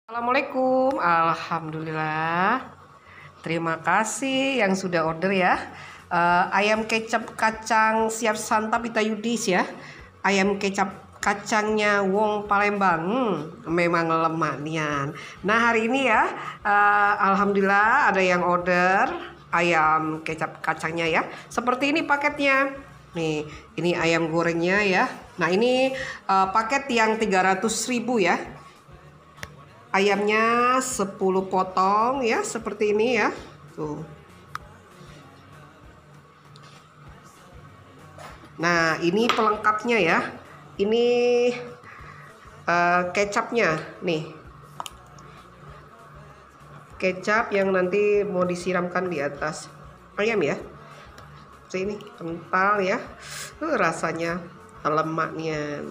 Assalamualaikum, alhamdulillah. Terima kasih yang sudah order ya. Ayam kecap kacang siap santap Ita Yudis ya. Ayam kecap kacangnya Wong Palembang. Memang lemak nian. Nah hari ini ya, alhamdulillah ada yang order ayam kecap kacangnya ya. Seperti ini paketnya. Nih, ini ayam gorengnya ya. Nah ini paket yang 300.000 ya. Ayamnya 10 potong ya, seperti ini ya. Tuh. Nah, ini pelengkapnya ya. Ini kecapnya nih. Kecap yang nanti mau disiramkan di atas ayam ya. Seperti ini, kental ya. Rasanya lemaknya.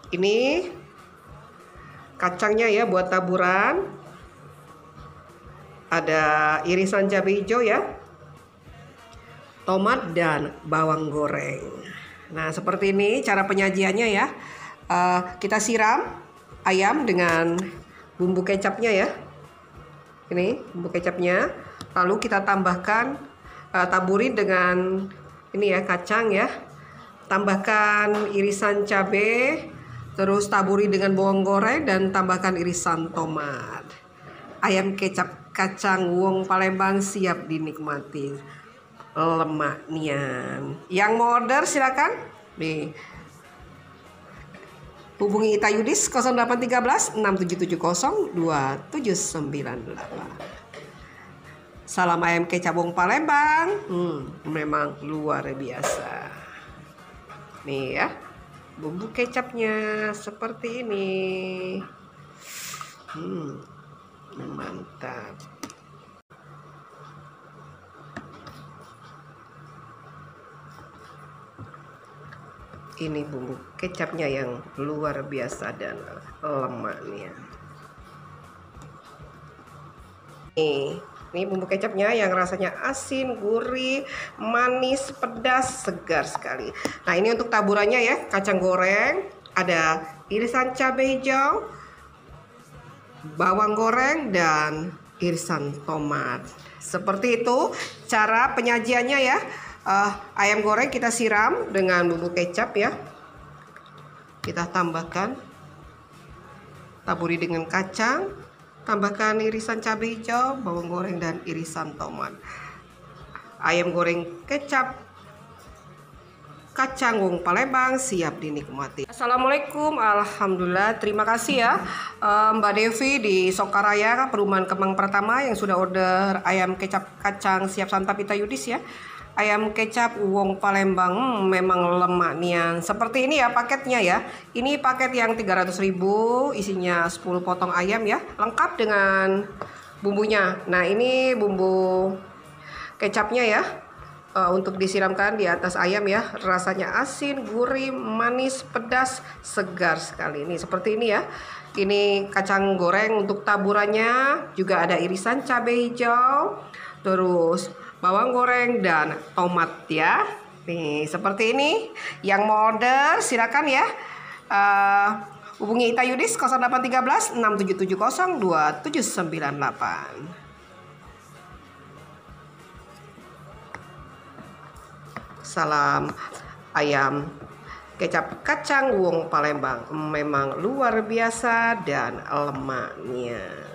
Ini kacangnya ya buat taburan. Ada irisan cabai hijau ya, tomat dan bawang goreng. Nah seperti ini cara penyajiannya ya. Kita siram ayam dengan bumbu kecapnya ya. Ini bumbu kecapnya. Lalu kita tambahkan, taburi dengan ini ya kacang ya. Tambahkan irisan cabai. Terus taburi dengan bawang goreng dan tambahkan irisan tomat. Ayam kecap kacang Wong Palembang siap dinikmati. Lemak nian. Yang mau order silakan. Nih. Hubungi Ita Yudis 0813 6770 2798. Salam ayam kecap Wong Palembang. Memang luar biasa. Nih ya. Bumbu kecapnya seperti ini. Mantap. Ini bumbu kecapnya yang luar biasa dan lemaknya. Ini bumbu kecapnya yang rasanya asin, gurih, manis, pedas, segar sekali. Nah ini untuk taburannya ya, kacang goreng, ada irisan cabai hijau, bawang goreng, dan irisan tomat. Seperti itu cara penyajiannya ya. Ayam goreng kita siram dengan bumbu kecap ya. Kita tambahkan, taburi dengan kacang. Tambahkan irisan cabai hijau, bawang goreng, dan irisan tomat. Ayam goreng kecap kacang Wong Palembang siap dinikmati. Assalamualaikum, alhamdulillah. Terima kasih ya Mbak Devi di Sokaraya, Perumahan Kemang Pertama yang sudah order ayam kecap kacang siap santap Ita Yudis ya. Ayam kecap Wong Palembang memang lemak nian. Seperti ini ya paketnya ya. Ini paket yang 300.000, isinya 10 potong ayam ya, lengkap dengan bumbunya. Nah ini bumbu kecapnya ya, untuk disiramkan di atas ayam ya. Rasanya asin, gurih, manis, pedas, segar sekali. Ini seperti ini ya. Ini kacang goreng untuk taburannya, juga ada irisan cabai hijau, terus bawang goreng dan tomat ya. Nih seperti ini. Yang mau order silakan ya. Hubungi Ita Yudis 0813 6770 2798. Salam ayam kecap kacang Wong Palembang memang luar biasa dan lemaknya.